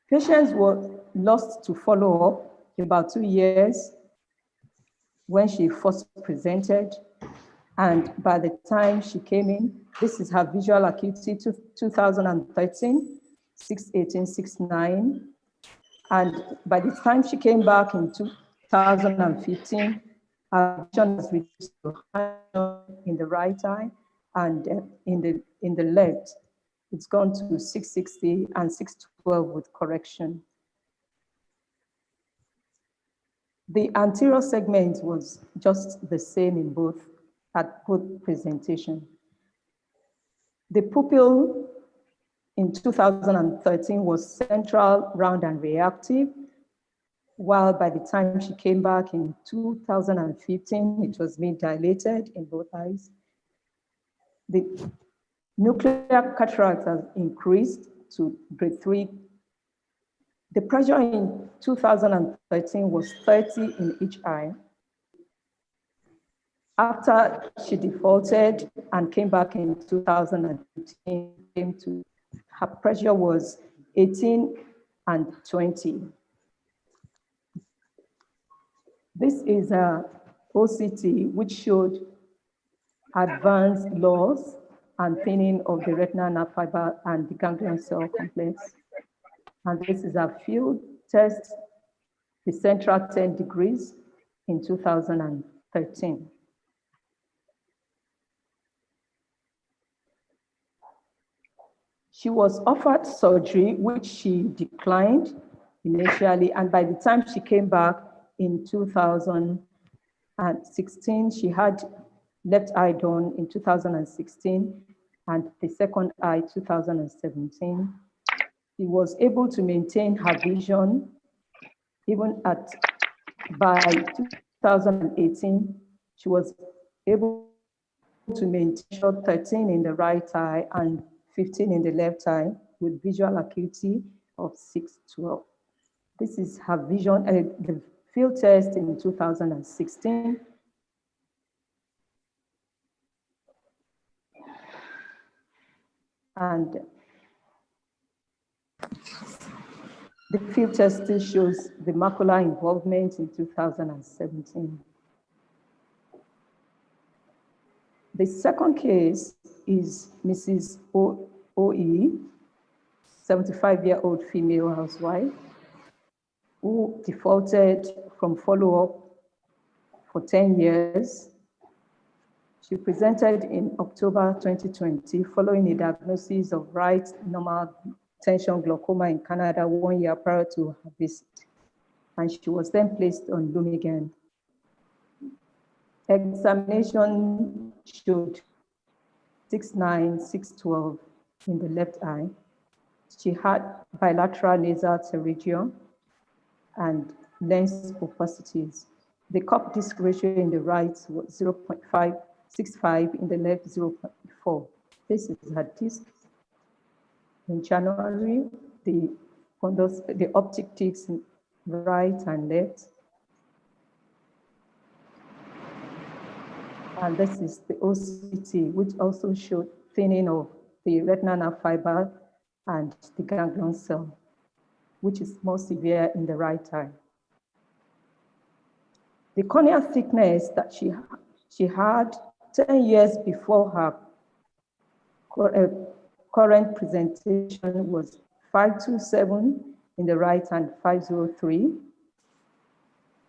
Patients were lost to follow-up about 2 years when she first presented. And by the time she came in, this is her visual acuity, 2013, 618, 69. And by the time she came back in 2015, her vision was reduced to in the right eye, and in the left, it's gone to 660 and 612 with correction. The anterior segment was just the same in both, at both presentation. The pupil in 2013 was central, round, and reactive, while by the time she came back in 2015, it was being dilated in both eyes. The nuclear cataract has increased to grade 3. The pressure in 2013 was 30 in each eye. After she defaulted and came back in 2015, her pressure was 18 and 20. This is a OCT which showed advanced loss and thinning of the retinal nerve fiber and the ganglion cell complex. And this is a field test, the central 10 degrees in 2013. She was offered surgery, which she declined initially, and by the time she came back in 2016, she had left eye done in 2016, and the second eye 2017. She was able to maintain her vision even by 2018, she was able to maintain 13 in the right eye and 15 in the left eye with visual acuity of 612. This is her vision, the field test in 2016. And the field test still shows the macular involvement in 2017. The second case is Mrs. O.E., 75-year-old female housewife, who defaulted from follow-up for 10 years. She presented in October 2020 following a diagnosis of right normal tension glaucoma in Canada 1 year prior to her visit. And she was then placed on Lumigan. Examination showed 6/9, 6/12 in the left eye. She had bilateral nasal pterygium and lens opacities. The cup disc ratio in the right was 0.565, in the left 0.4. This is her disc. In January, the optic discs right and left. And this is the OCT, which also showed thinning of the retinal nerve fiber and the ganglion cell, which is more severe in the right eye. The corneal thickness that she had 10 years before her current presentation was 527 in the right and 503.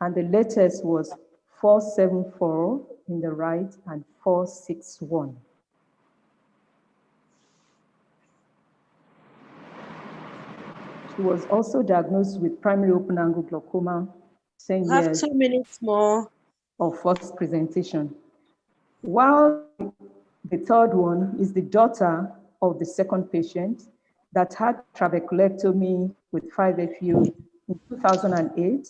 And the latest was 474 in the right and 461. She was also diagnosed with primary open angle glaucoma 10 years. Have 2 minutes more. Of first presentation. While the third one is the daughter of the second patient that had trabeculectomy with 5FU in 2008,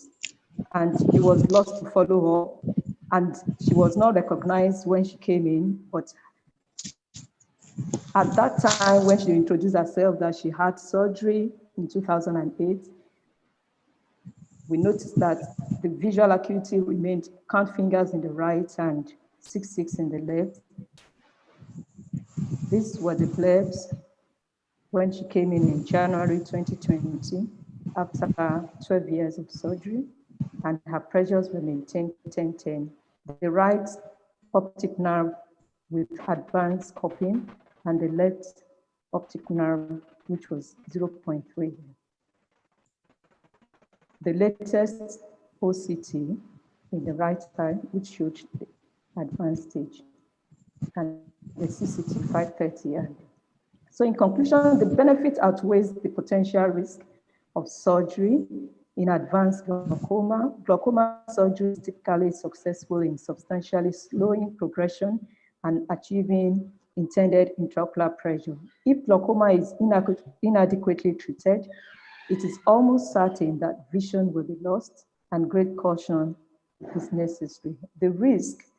and she was lost to follow up, and she was not recognized when she came in, but at that time when she introduced herself that she had surgery in 2008, we noticed that the visual acuity remained count fingers in the right and 6/6 in the left. These were the plebs when she came in January 2020. after 12 years of surgery, and her pressures were maintained 10-10. The right optic nerve with advanced cupping, and the left optic nerve, which was 0.3. The latest OCT in the right side, which showed the advanced stage, and the CCT 530. So in conclusion, the benefit outweighs the potential risk of surgery in advanced glaucoma. Glaucoma surgery is typically successful in substantially slowing progression and achieving intended intraocular pressure. If glaucoma is inadequately treated, it is almost certain that vision will be lost and great caution is necessary. The risks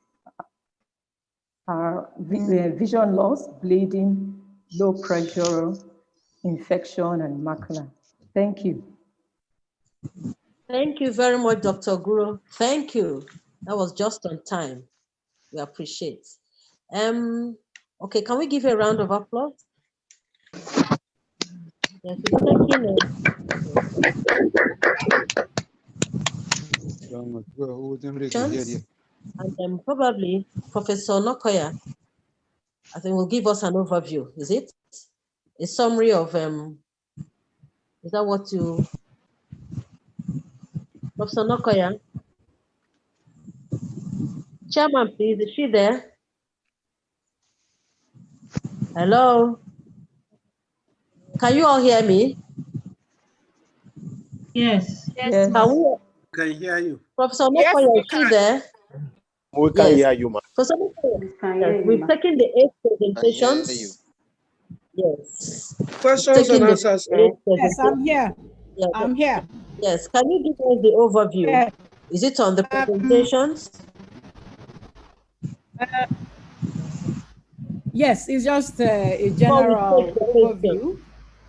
are vision loss, bleeding, low pressure, infection, and macula. Thank you. Thank you very much, Dr. Guru. Thank you. That was just on time. We appreciate. Okay, can we give a round of applause? Yes, and then probably Professor Nokoya, I think, will give us an overview. Is it a summary of is that what you, Professor Nokoya? Chairman, please, is she there? Hello? Can you all hear me? Yes. Yes. Can hear you. Professor Nokoya, is she there? We can hear you, ma'am. Professor Nokoya, we've taken the 8 presentations. Yes. Questions and answers. Yes, I'm here. Yes. I'm here. Yes. Can you give us the overview? Yes. Is it on the presentations? Yes, it's just a general overview.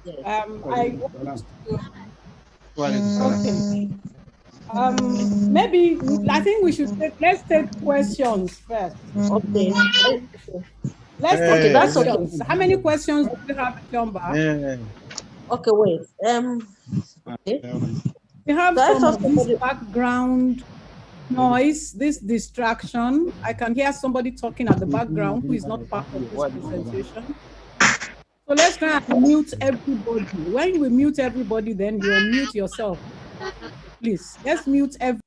Yes. Maybe I think we should let's take questions first. Okay. Let's take that's questions. okay. How many questions do you have, Chumba? Okay, wait. Okay. We have So some of this background noise, this distraction. I can hear somebody talking at the background who is not part of this presentation. So let's try and mute everybody. When we mute everybody, then you mute yourself. Please, let's mute everybody.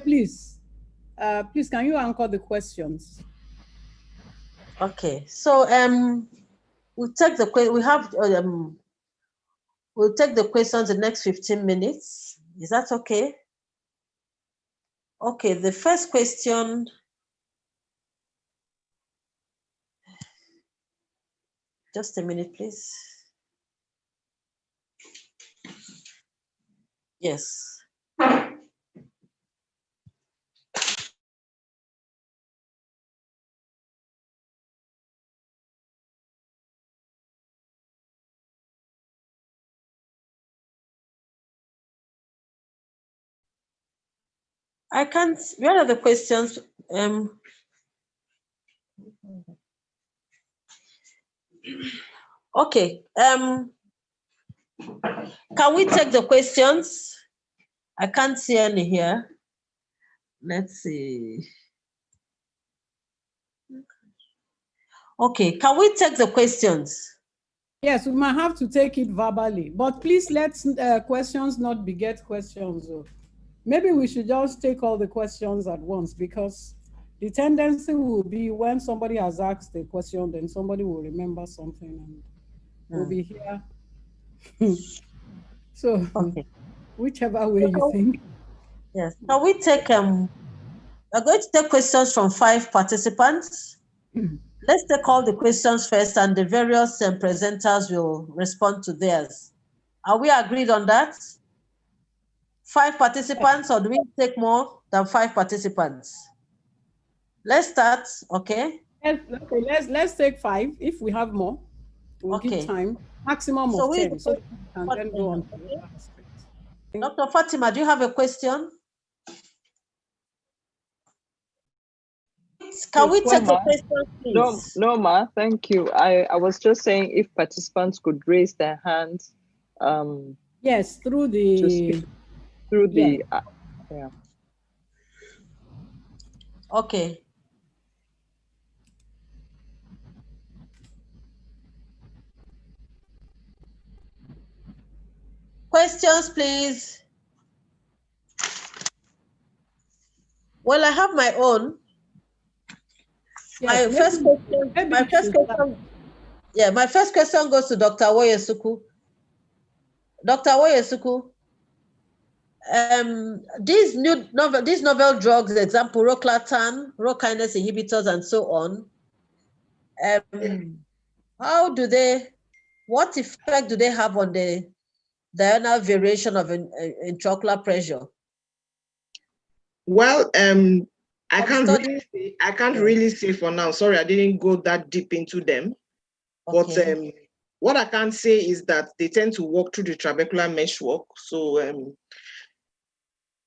Please, please, can you anchor the questions? Okay, so we'll take the we'll take the questions the next 15 minutes. Is that okay? Okay, the first question. Just a minute, please. Yes. I can't, where are the questions? Okay, can we take the questions? I can't see any here. Let's see. Okay, can we take the questions? Yes, we might have to take it verbally, but please let questions not beget questions. Maybe we should just take all the questions at once, because the tendency will be when somebody has asked a question, then somebody will remember something and we'll be here. So, okay. Whichever way you think. Yes. Can we take, we're going to take questions from 5 participants. Let's take all the questions first, and the various presenters will respond to theirs. Are we agreed on that? 5 participants, or do we take more than 5 participants? Let's start, okay? Yes, okay, let's take 5. If we have more, we'll give time. Maximum of 10, so we can then go on to the other aspects. Dr. Fatima, do you have a question? we take a question, please? No, ma, thank you. I was just saying if participants could raise their hands. Yes, through the yeah. Okay. Questions, please. Well, I have my own. Yes, my first question goes to Dr. Woyesuku. Dr. Woyesuku, these novel drugs, example, rocklatan, ROCK kinase inhibitors, and so on, what effect do they have on the diurnal variation of intraocular pressure? Well, I can't really say for now. Sorry, I didn't go that deep into them. Okay. But what I can say is that they tend to walk through the trabecular meshwork. So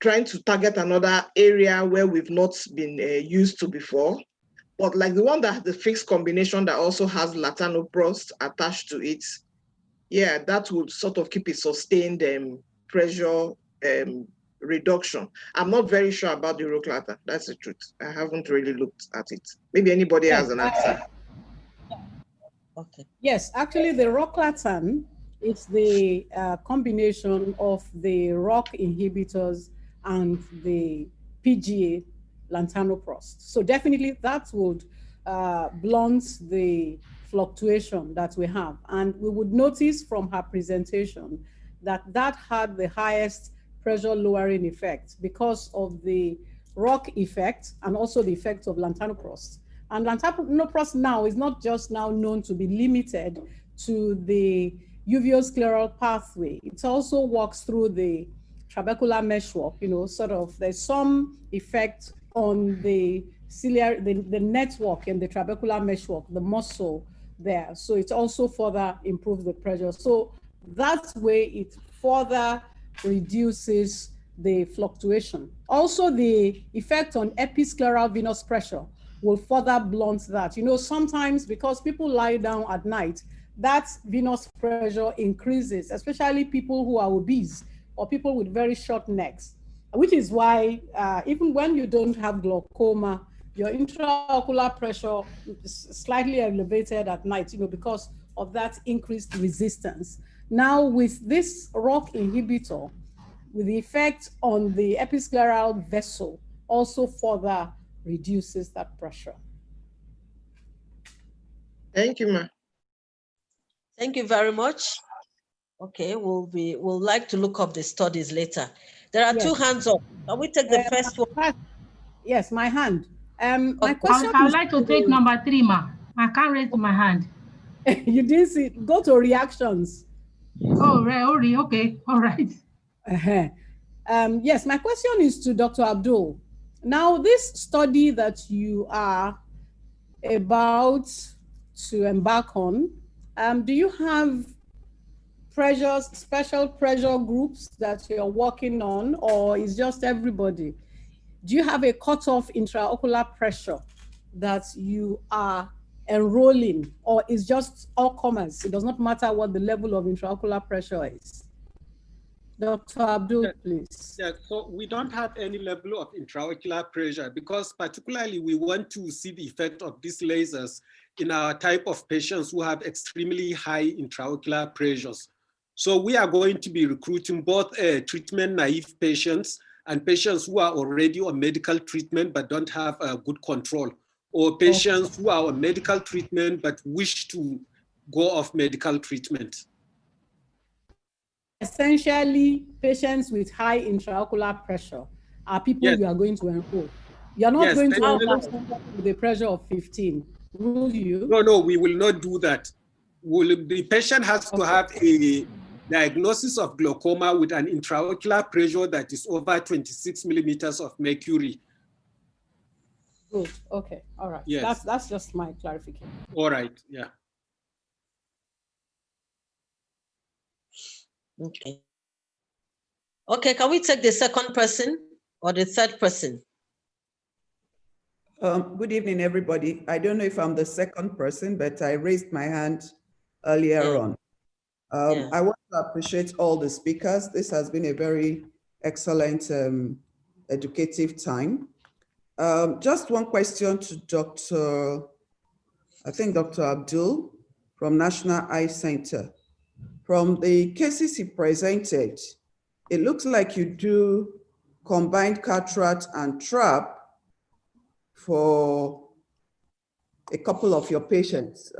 trying to target another area where we've not been used to before. But like the one that has the fixed combination that also has latanoprost attached to it, yeah, that would sort of keep a sustained pressure reduction. I'm not very sure about the rocklatan. That's the truth. I haven't really looked at it. Maybe anybody has an answer. Okay. Yes, actually the rocklatan is the combination of the ROCK inhibitors and the PGA lantanoprost. So definitely that would blunt the fluctuation that we have. And we would notice from her presentation that had the highest pressure lowering effect because of the ROCK effect and also the effect of lantanoprost. And lantanoprost now is not just now known to be limited to the uveoscleral pathway. It also walks through the trabecular meshwork, there's some effect on the ciliary, the network in the trabecular meshwork, the muscle there. So it also further improves the pressure. So that way it further reduces the fluctuation. Also the effect on episcleral venous pressure will further blunt that. Sometimes because people lie down at night, that venous pressure increases, especially people who are obese or people with very short necks, which is why even when you don't have glaucoma, your intraocular pressure is slightly elevated at night, because of that increased resistance. Now with this ROCK inhibitor, with the effect on the episcleral vessel, also further reduces that pressure. Thank you, ma. Thank you very much. Okay, we'll like to look up the studies later. There are two hands up. Can we take the first one? Yes, my hand. My question I would like to take number 3, ma. I can't raise my hand. You didn't see it. Go to reactions. Oh, right. Okay. All right. Yes, my question is to Dr. Abdul. Now, this study that you are about to embark on, do you have special pressure groups that you're working on, or is just everybody? Do you have a cutoff intraocular pressure that you are enrolling, or is just all comers? It does not matter what the level of intraocular pressure is. Dr. Abdul, please. Yeah, so we don't have any level of intraocular pressure because particularly we want to see the effect of these lasers in our type of patients who have extremely high intraocular pressures. So we are going to be recruiting both treatment-naive patients and patients who are already on medical treatment but don't have good control, or patients who are on medical treatment but wish to go off medical treatment. Essentially, patients with high intraocular pressure are people you are going to enroll. You're not going to enroll someone with a pressure of 15, will you? No, we will not do that. The patient has to have a diagnosis of glaucoma with an intraocular pressure that is over 26 millimeters of mercury. Good. Okay. All right. Yes. That's just my clarification. All right. Yeah. Okay. Okay, can we take the second person or the third person? Good evening, everybody. I don't know if I'm the second person, but I raised my hand earlier on. I want to appreciate all the speakers. This has been a very excellent educative time. Just one question to Dr. Abdul from National Eye Center. From the cases he presented, it looks like you do combined cataract and trap for a couple of your patients.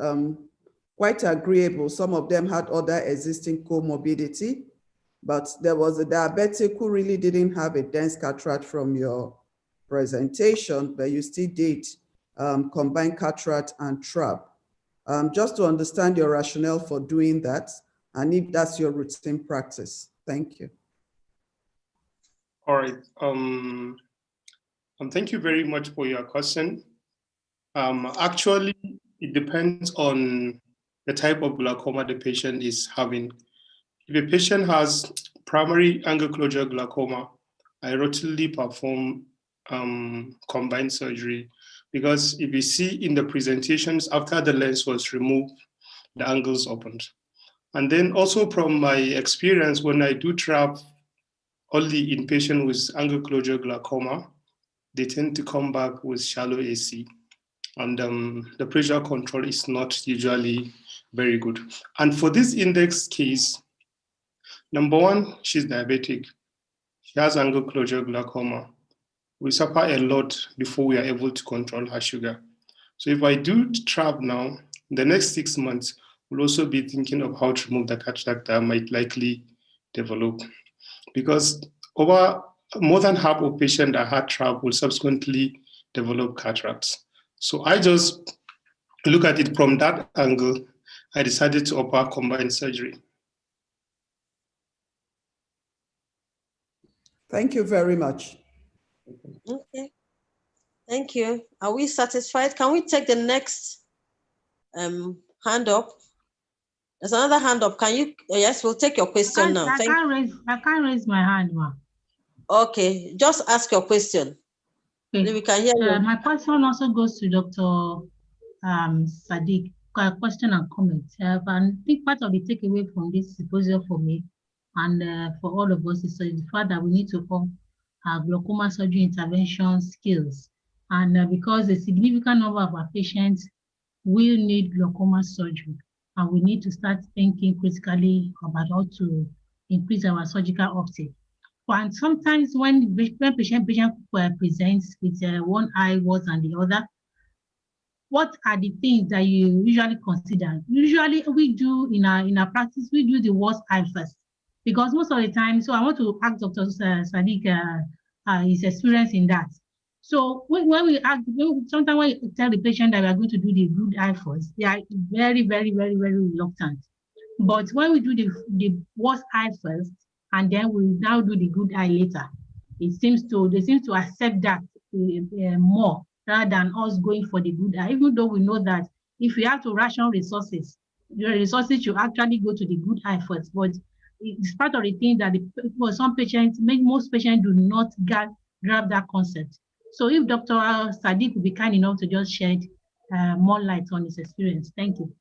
Quite agreeable. Some of them had other existing comorbidity, but there was a diabetic who really didn't have a dense cataract from your presentation, but you still did combine cataract and trap. Just to understand your rationale for doing that, and if that's your routine practice. Thank you. All right. Thank you very much for your question. Actually, it depends on the type of glaucoma the patient is having. If a patient has primary angle closure glaucoma, I routinely perform combined surgery, because if you see in the presentations, after the lens was removed, the angles opened. And then also from my experience, when I do trap only in patients with angle closure glaucoma, they tend to come back with shallow AC. And the pressure control is not usually very good. And for this index case, number one, she's diabetic. She has angle closure glaucoma. We suffer a lot before we are able to control her sugar. So if I do trap now, the next 6 months, we'll also be thinking of how to remove the cataract that might likely develop. Because over more than half of patients that had trap will subsequently develop cataracts. So I just look at it from that angle. I decided to offer combined surgery. Thank you very much. Okay, thank you. Are we satisfied? Can we take the next hand up? There's another hand up. Can you? Yes, we'll take your question now. I can't raise my hand, ma. Okay, just ask your question. Okay. We can hear you. My question also goes to Dr. Sadiq. Question and comment. And I think part of the takeaway from this symposium for me and for all of us is the fact that we need to have glaucoma surgery intervention skills. And because a significant number of our patients will need glaucoma surgery, and we need to start thinking critically about how to increase our surgical uptake. And sometimes when patient presents with one eye worse than the other, what are the things that you usually consider? Usually we do in our practice, we do the worst eye first. Because most of the time, so I want to ask Dr. Sadiq his experience in that. So when we ask, sometimes when we tell the patient that we are going to do the good eye first, they are very, very, very, very reluctant. But when we do the worst eye first, and then we now do the good eye later, they seem to accept that more rather than us going for the good eye, even though we know that if we have to ration resources, the resources should actually go to the good eye first. But it's part of the thing that for some patients, most patients do not grab that concept. So if Dr. Sadiq would be kind enough to just shed more light on his experience. Thank you.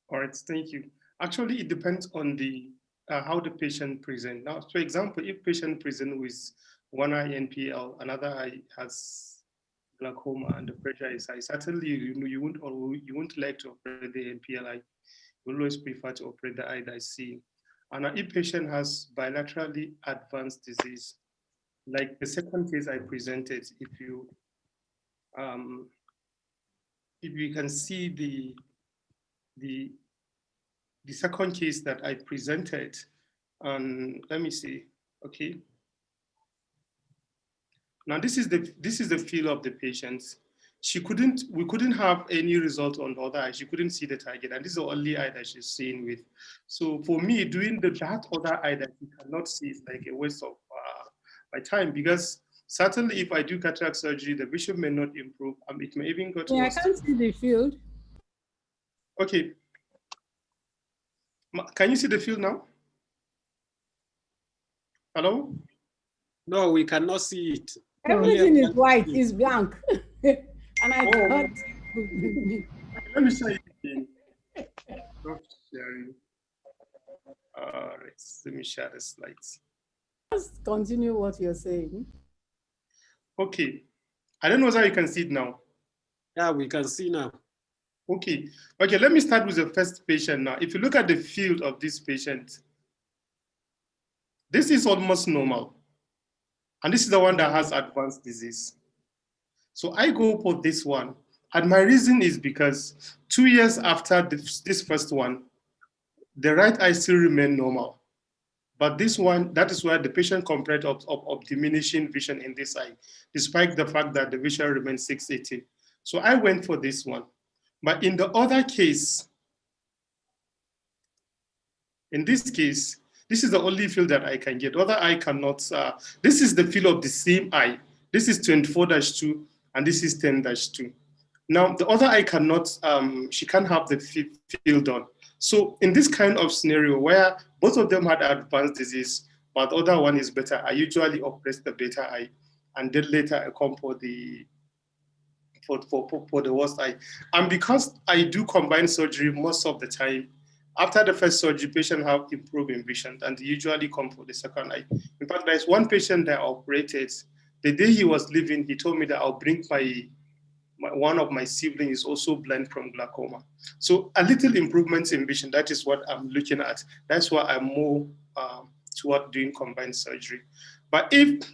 All right, thank you. Actually, it depends on the how the patient presents. Now, for example, if patient presents with one eye NPL, another eye has glaucoma, and the pressure is high, certainly you won't like to operate the NPL eye. You always prefer to operate the eye that is seen. And if patient has bilaterally advanced disease, like the second case I presented, if you can see the second case that I presented, let me see, okay. Now this is the feel of the patients. We couldn't have any result on the other eye. She couldn't see the target, and this is the only eye that she's seeing with. So for me, doing that other eye that you cannot see is like a waste of my time, because certainly if I do cataract surgery, the vision may not improve. It may even go to I can't see the field. Okay. Can you see the field now? Hello? No, we cannot see it. Everything is white, is blank. And I Oh. can't. Let me show you again. Sharing. Let me share the slides. Just continue what you're saying. Okay. I don't know whether you can see it now. Yeah, we can see now. Okay. Okay, let me start with the first patient now. If you look at the field of this patient, this is almost normal. And this is the one that has advanced disease. So I go for this one. And my reason is because 2 years after this first one, the right eye still remained normal. But this one, that is where the patient complained of diminishing vision in this eye, despite the fact that the vision remains 680. So I went for this one. But in the other case, in this case, this is the only field that I can get. Other eye cannot. This is the field of the same eye. This is 24-2, and this is 10-2. Now, the other eye cannot, she can't have the field on. So in this kind of scenario where both of them had advanced disease, but the other one is better, I usually oppress the better eye, and then later I come for the worst eye. And because I do combine surgery most of the time, after the first surgery, patients have improved in vision, and they usually come for the second eye. In fact, there's one patient that I operated. The day he was leaving, he told me that I'll bring one of my siblings is also blind from glaucoma. So a little improvements in vision, that is what I'm looking at. That's why I'm more toward doing combined surgery. But if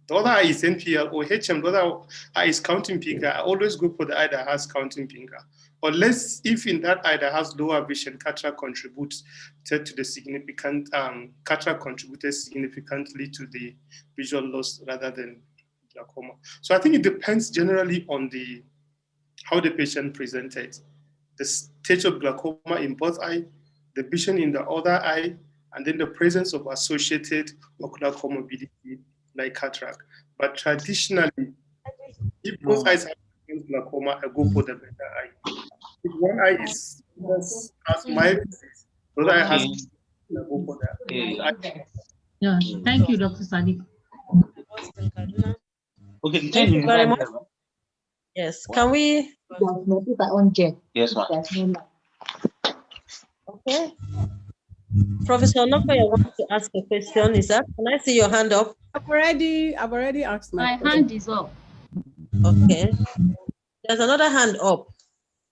the other eye is NPL or HM, the other eye is counting finger, I always go for the eye that has counting finger. Unless if in that eye that has lower vision, cataract contributes to the significant, cataract contributed significantly to the visual loss rather than glaucoma. So I think it depends generally on how the patient presented, the stage of glaucoma in both eye, the vision in the other eye, and then the presence of associated ocular comorbidity like cataract. But traditionally, if both eyes have glaucoma, I go for the better eye. If one eye has mild disease, the other eye has, I go for that. Yeah, thank you, Dr. Sadiq. Okay, thank you very much. Yes, can we? Yes, ma'am. Okay. Professor Onokoya wants to ask a question. Is that? Can I see your hand up? I've already asked my question. hand is up. Okay. There's another hand up.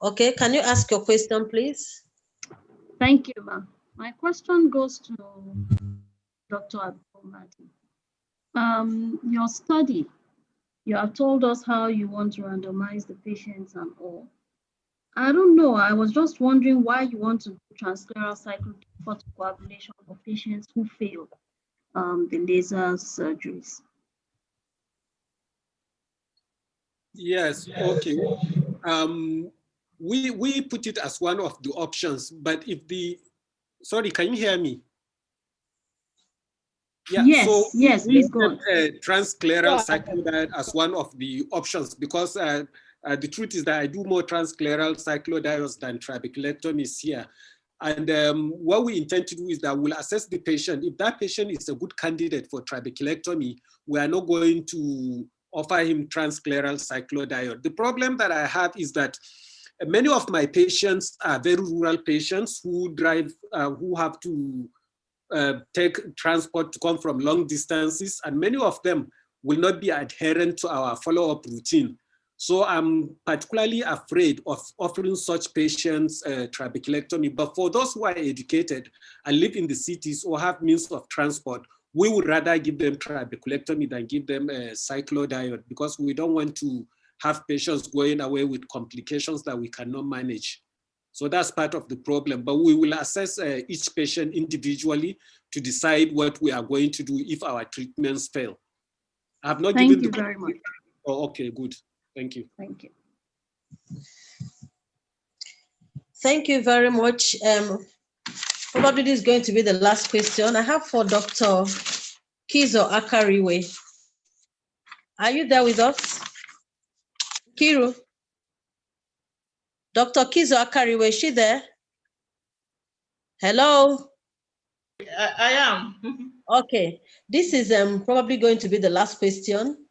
Okay, can you ask your question, please? Thank you, ma'am. My question goes to Dr. Abdulmati. Your study, you have told us how you want to randomize the patients and all. I don't know. I was just wondering why you want to do transcleral cyclophotocoagulation for patients who failed the laser surgeries. Yes, okay. We put it as one of the options, but if sorry, can you hear me? Yeah, yes, so yes, we go transcleral cyclodiode as one of the options because the truth is that I do more transcleral cyclodiodes than trabeculectomies here. And what we intend to do is that we'll assess the patient. If that patient is a good candidate for trabeculectomy, we are not going to offer him transcleral cyclodiode. The problem that I have is that many of my patients are very rural patients who who have to take transport to come from long distances, and many of them will not be adherent to our follow-up routine. So I'm particularly afraid of offering such patients trabeculectomy. But for those who are educated and live in the cities or have means of transport, we would rather give them trabeculectomy than give them a cyclodiode because we don't want to have patients going away with complications that we cannot manage. So that's part of the problem, but we will assess each patient individually to decide what we are going to do if our treatments fail. I have not given Thank you very much. Oh, okay, good. Thank you. Thank you. Thank you very much. Probably this is going to be the last question I have for Dr. Kizo Akariwe. Are you there with us? Kiru? Dr. Kizo Akariwe, is she there? Hello? I am. Okay, this is probably going to be the last question.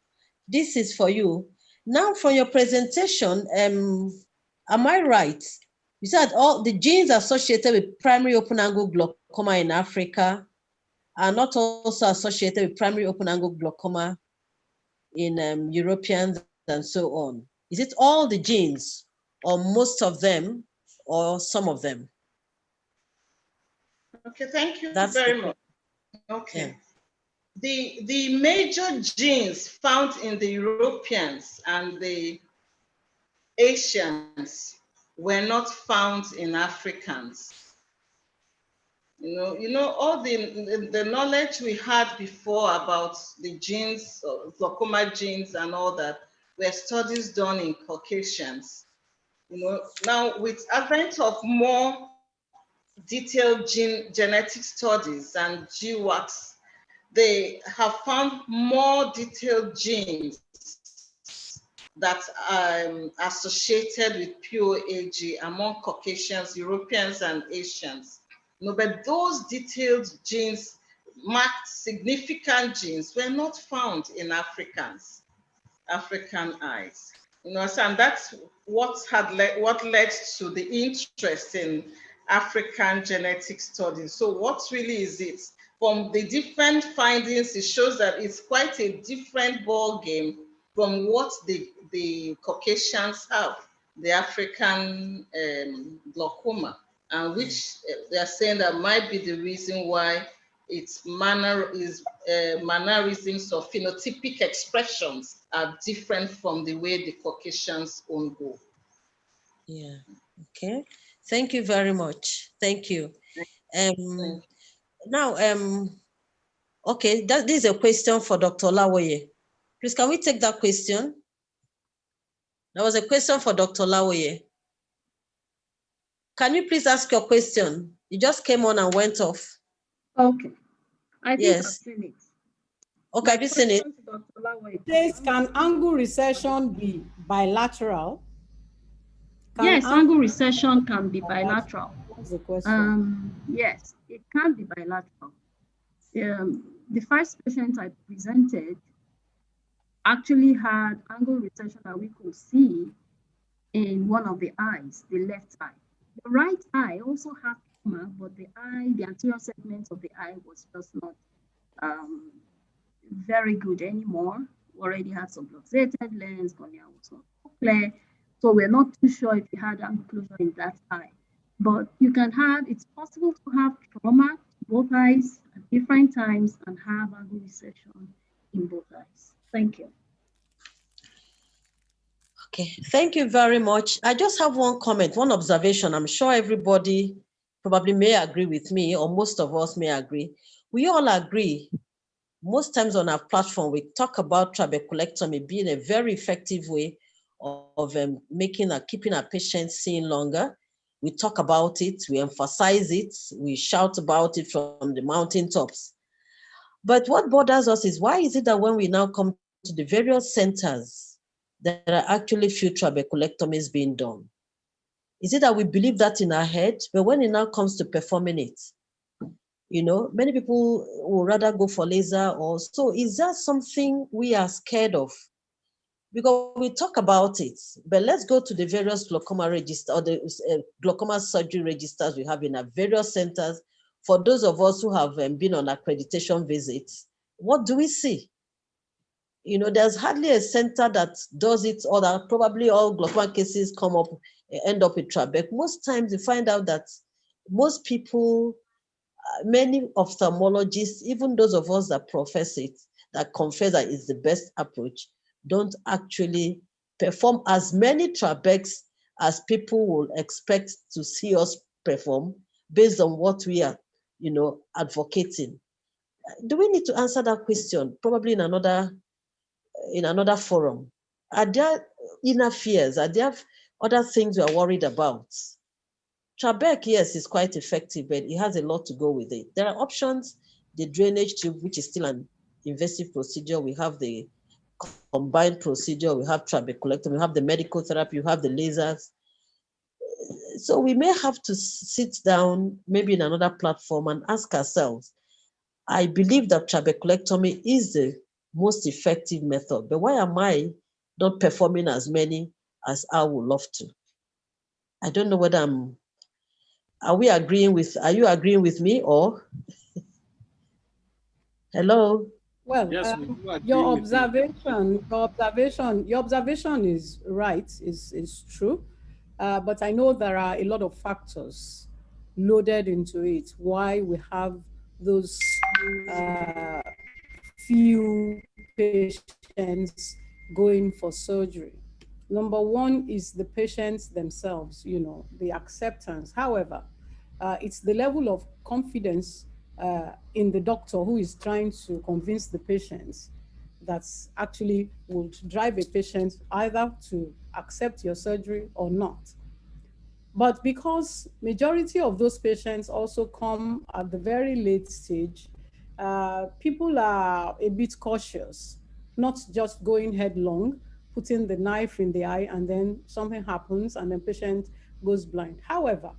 this is for you. Now, from your presentation, am I right? You said all the genes associated with primary open-angle glaucoma in Africa are not also associated with primary open-angle glaucoma in Europeans and so on. Is it all the genes, or most of them, or some of them? Okay, thank you That's very much. Okay. Yeah. The major genes found in the Europeans and the Asians were not found in Africans. You know, all the knowledge we had before about the genes, glaucoma genes and all that, were studies done in Caucasians. You know, now with advent of more detailed genetic studies and GWAS, they have found more detailed genes that are associated with POAG among Caucasians, Europeans, and Asians. No, but those detailed genes, marked significant genes, were not found in African eyes. You know, and that's what led to the interest in African genetic studies. So what really is it? From the different findings, it shows that it's quite a different ball game from what the Caucasians have, the African glaucoma, and which they are saying that might be the reason why its mannerisms or phenotypic expressions are different from the way the Caucasians own go. Yeah, okay. Thank you very much. Thank you. Now, okay, this is a question for Dr. Lawoye. Please, can we take that question? There was a question for Dr. Lawoye. Can you please ask your question? You just came on and went off. Okay. I think Yes. I've seen it. Okay, have you seen it? Says, can angle recession be bilateral? Yes, angle recession can be bilateral. That's the question. Yes, it can be bilateral. The first patient I presented actually had angle recession that we could see in one of the eyes, the left eye. The right eye also had trauma, but the anterior segment of the eye was just not very good anymore. We already had some luxated lens, cornea was not clear. So we're not too sure if you had angle closure in that eye. But you can have, it's possible to have trauma to both eyes at different times and have angle recession in both eyes. Thank you. Okay, thank you very much. I just have one comment, one observation. I'm sure everybody probably may agree with me, or most of us may agree. We all agree, most times on our platform, we talk about trabeculectomy being a very effective way of keeping our patients seeing longer. We talk about it, we emphasize it, we shout about it from the mountaintops. But what bothers us is, why is it that when we now come to the various centers, there are actually few trabeculectomies being done? Is it that we believe that in our head, but when it now comes to performing it, you know, many people will rather go for laser or so. Is that something we are scared of? Because we talk about it, but let's go to the various glaucoma register or the glaucoma surgery registers we have in our various centers. For those of us who have been on accreditation visits, what do we see? You know, there's hardly a center that does it, or that probably all glaucoma cases end up with trabec. Most times you find out that most people, many ophthalmologists, even those of us that profess it, that confess that it's the best approach, don't actually perform as many trabecs as people will expect to see us perform based on what we are, you know, advocating. Do we need to answer that question? Probably in another forum. Are there inner fears? Are there other things we are worried about? Trabec, yes, is quite effective, but it has a lot to go with it. There are options, the drainage tube, which is still an invasive procedure. We have the combined procedure, we have trabeculectomy, we have the medical therapy, we have the lasers. So we may have to sit down, maybe in another platform, and ask ourselves, I believe that trabeculectomy is the most effective method. But why am I not performing as many as I would love to? I don't know whether are you agreeing with me or? Hello? Well, Yes, your observation is right, is true. But I know there are a lot of factors loaded into it, why we have those few patients going for surgery. Number one is the patients themselves, the acceptance. However, it's the level of confidence in the doctor who is trying to convince the patients that's actually would drive a patient either to accept your surgery or not. But because majority of those patients also come at the very late stage, people are a bit cautious, not just going headlong, putting the knife in the eye, and then something happens and the patient goes blind. However,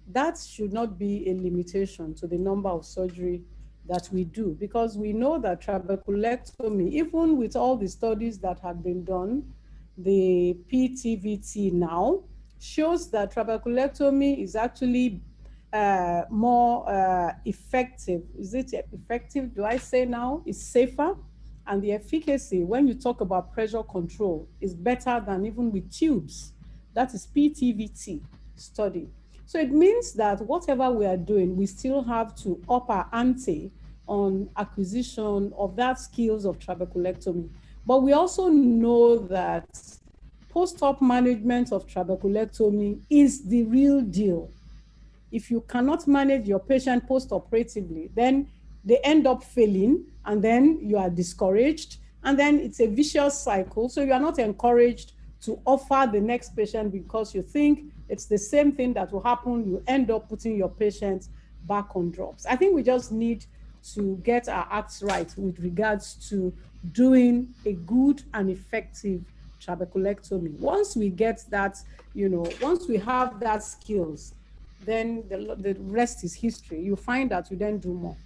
that should not be a limitation to the number of surgery that we do, because we know that trabeculectomy, even with all the studies that have been done, the PTVT now shows that trabeculectomy is actually more effective. Is it effective? Do I say now? It's safer. And the efficacy, when you talk about pressure control, is better than even with tubes. That is PTVT study. So it means that whatever we are doing, we still have to up our ante on acquisition of that skills of trabeculectomy. But we also know that post-op management of trabeculectomy is the real deal. If you cannot manage your patient post-operatively, then they end up failing, and then you are discouraged, and then it's a vicious cycle. So you are not encouraged to offer the next patient because you think it's the same thing that will happen. You end up putting your patient back on drops. I think we just need to get our acts right with regards to doing a good and effective trabeculectomy. Once we get that, once we have that skills, then the rest is history. You find that you then do more.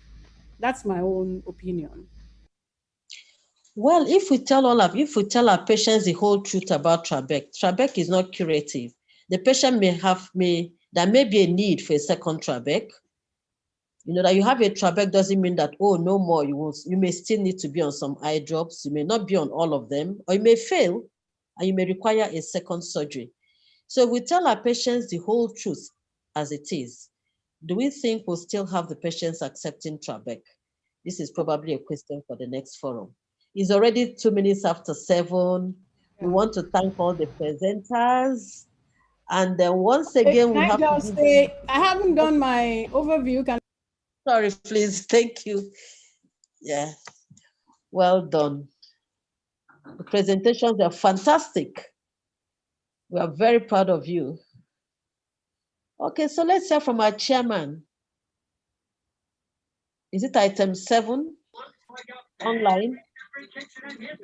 That's my own opinion. Well, if we tell our patients the whole truth about trabec is not curative. The patient there may be a need for a second trabec. That you have a trabec doesn't mean that, oh, no more, you may still need to be on some eye drops. You may not be on all of them, or you may fail, and you may require a second surgery. So we tell our patients the whole truth as it is. Do we think we'll still have the patients accepting trabec? This is probably a question for the next forum. It's already 2 minutes after 7. We want to thank all the presenters. And then once again, we have to say, I haven't done my overview. Sorry, please. Thank you. Yeah. Well done. The presentations are fantastic. We are very proud of you. Okay, so let's hear from our chairman. Is it item 7 online?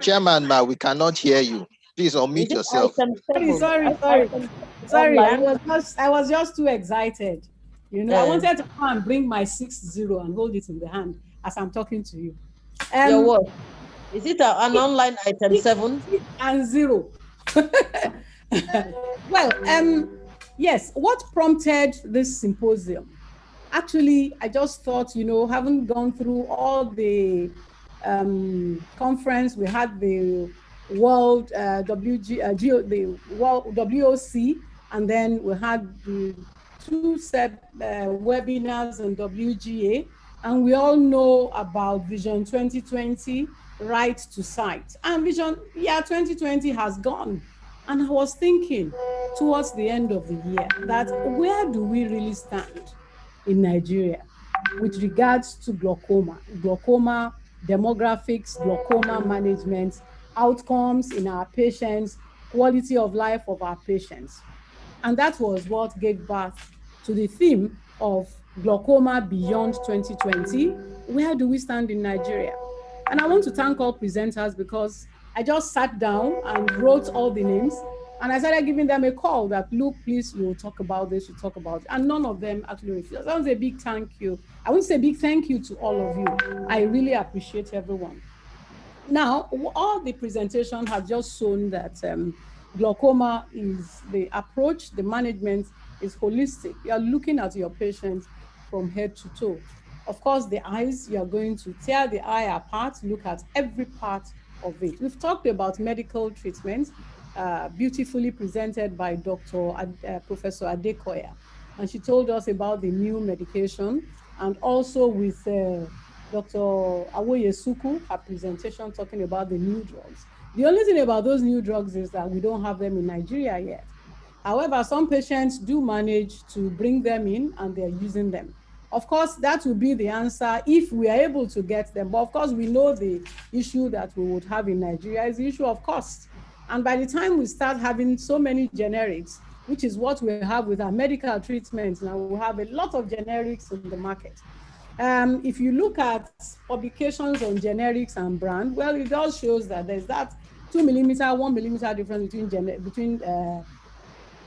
Chairman, we cannot hear you. Please unmute yourself. Sorry. I was just too excited. I wanted to come and bring my 6-0 and hold it in the hand as I'm talking to you. Your what? Is it an online item 7? And 0. Well, yes, what prompted this symposium? Actually, I just thought, having gone through all the conference, we had the World the World WOC, and then we had the 2 webinars on WGA, and we all know about Vision 2020, Right to Sight. And Vision, 2020 has gone. And I was thinking towards the end of the year that where do we really stand in Nigeria with regards to glaucoma demographics, glaucoma management, outcomes in our patients, quality of life of our patients. And that was what gave birth to the theme of glaucoma beyond 2020. Where do we stand in Nigeria? And I want to thank all presenters because I just sat down and wrote all the names, and I started giving them a call that, look, please, we'll talk about this, we'll talk about it. And none of them actually refused. That was a big thank you. I want to say a big thank you to all of you. I really appreciate everyone. Now, all the presentation have just shown that glaucoma is the approach, the management is holistic. You are looking at your patient from head to toe. Of course, the eyes, you are going to tear the eye apart, look at every part of it. We've talked about medical treatment, beautifully presented by Professor Adekoya. And she told us about the new medication, and also with Dr. Awoyesuku, her presentation talking about the new drugs. The only thing about those new drugs is that we don't have them in Nigeria yet. However, some patients do manage to bring them in and they're using them. Of course, that will be the answer if we are able to get them. But of course, we know the issue that we would have in Nigeria is the issue of cost. And by the time we start having so many generics, which is what we have with our medical treatments, now we have a lot of generics in the market. If you look at publications on generics and brand, well, it all shows that there's that 2 millimeter, 1 millimeter difference between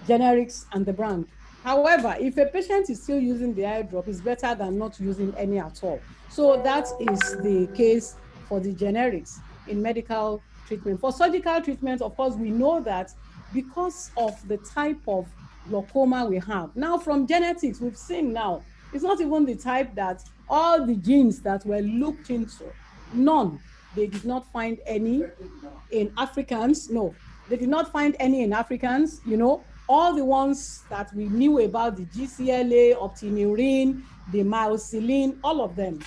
generics and the brand. However, if a patient is still using the eye drop, it's better than not using any at all. So that is the case for the generics in medical treatment. For surgical treatment, of course, we know that because of the type of glaucoma we have. Now, from genetics, we've seen now, it's not even the type that all the genes that were looked into, none, they did not find any in Africans. No, they did not find any in Africans, you know. All the ones that we knew about, the GCLA, optineurin, the myocilin, all of them,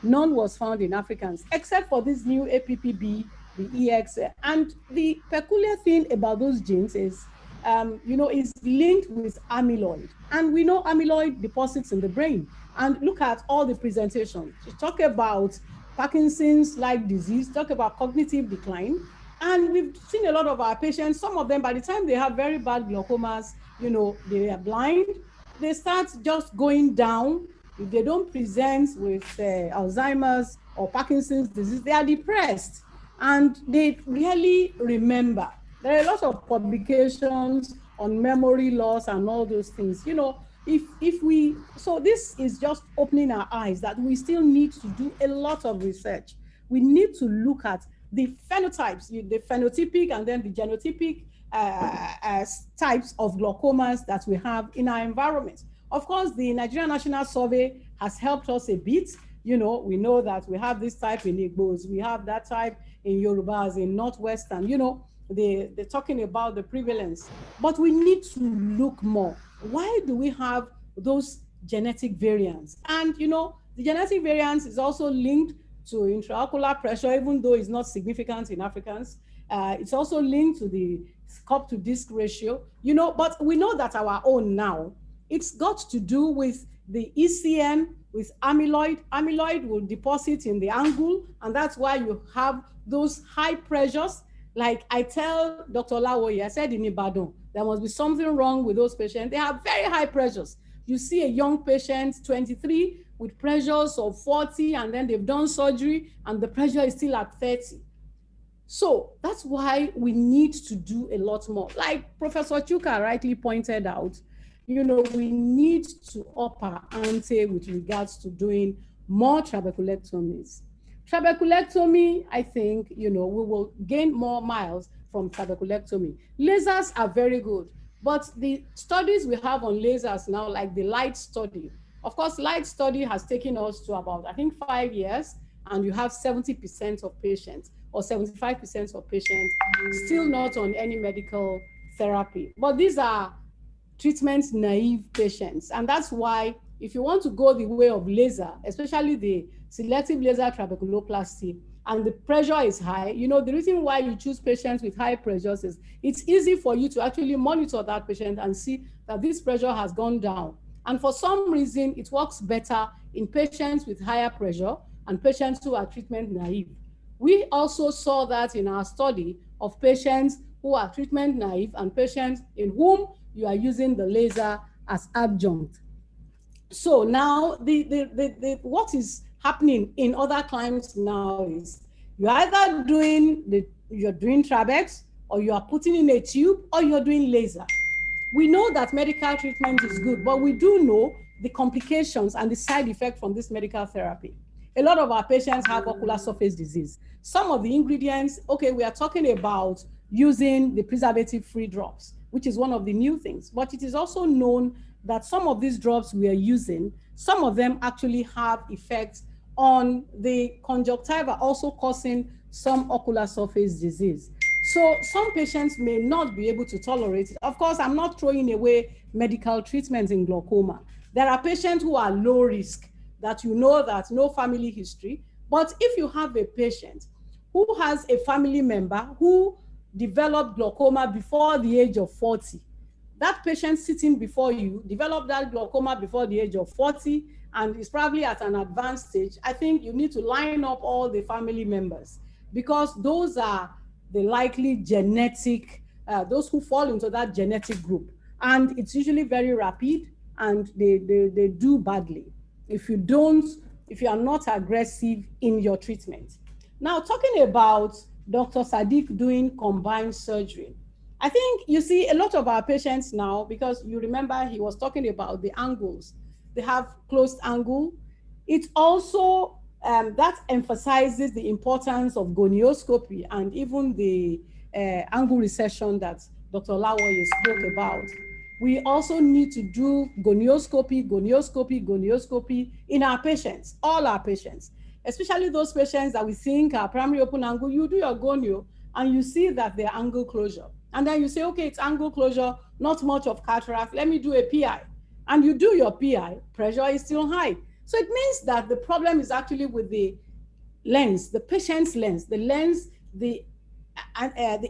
none was found in Africans, except for this new APPB, the EX. And the peculiar thing about those genes is, you know, is linked with amyloid. And we know amyloid deposits in the brain. And look at all the presentations. You talk about Parkinson's-like disease, talk about cognitive decline. And we've seen a lot of our patients, some of them, by the time they have very bad glaucomas, you know, they are blind, they start just going down. If they don't present with Alzheimer's or Parkinson's disease, they are depressed and they really remember. There are a lot of publications on memory loss and all those things. You know, so this is just opening our eyes that we still need to do a lot of research. We need to look at the phenotypes, the phenotypic and then the genotypic types of glaucomas that we have in our environment. Of course, the Nigerian National Survey has helped us a bit. You know, we know that we have this type in Igbos, we have that type in Yorubas, in Northwestern, you know, they're talking about the prevalence. But we need to look more. Why do we have those genetic variants? And, you know, the genetic variance is also linked to intraocular pressure, even though it's not significant in Africans. It's also linked to the cup to disc ratio, you know, but we know that our own now, it's got to do with the ECM, with amyloid. Amyloid will deposit in the angle, and that's why you have those high pressures. Like I tell Dr. Lawoye, I said in Ibadan, there must be something wrong with those patients. They have very high pressures. You see a young patient, 23, with pressures of 40, and then they've done surgery, and the pressure is still at 30. So that's why we need to do a lot more. Like Professor Chuka rightly pointed out, you know, we need to up our ante with regards to doing more trabeculectomies. Trabeculectomy, I think, you know, we will gain more miles from trabeculectomy. Lasers are very good, but the studies we have on lasers now, like the LIGHT study, of course, LIGHT study has taken us to about, I think, 5 years, and you have 70% of patients or 75% of patients still not on any medical therapy. But these are treatment naive patients. And that's why if you want to go the way of laser, especially the selective laser trabeculoplasty, and the pressure is high, you know, the reason why you choose patients with high pressures is it's easy for you to actually monitor that patient and see that this pressure has gone down. And for some reason, it works better in patients with higher pressure and patients who are treatment naive. We also saw that in our study of patients who are treatment naive and patients in whom you are using the laser as adjunct. So now what is happening in other climes now is you're either doing Trabex, or you are putting in a tube, or you're doing laser. We know that medical treatment is good, but we do know the complications and the side effect from this medical therapy. a lot of our patients have ocular surface disease. Some of the ingredients, okay, we are talking about using the preservative-free drops, which is one of the new things, but it is also known that some of these drops we are using, some of them actually have effects on the conjunctiva, also causing some ocular surface disease. So some patients may not be able to tolerate it. Of course, I'm not throwing away medical treatments in glaucoma. There are patients who are low risk, that you know that no family history. But if you have a patient who has a family member who developed glaucoma before the age of 40, that patient sitting before you developed that glaucoma before the age of 40 and is probably at an advanced stage, I think you need to line up all the family members, because those are the likely genetic, those who fall into that genetic group. And it's usually very rapid and they do badly if you are not aggressive in your treatment. Now, talking about Dr. Sadiq doing combined surgery, I think you see a lot of our patients now, because you remember he was talking about the angles. They have closed angle. It also, that emphasizes the importance of gonioscopy and even the angle recession that Dr. Lawoye spoke about. We also need to do gonioscopy in our patients, all our patients, especially those patients that we think are primary open angle. You do your gonio and you see that they're angle closure. And then you say, okay, it's angle closure, not much of cataract, let me do a PI. And you do your PI, pressure is still high. So it means that the problem is actually with the lens, the patient's lens, the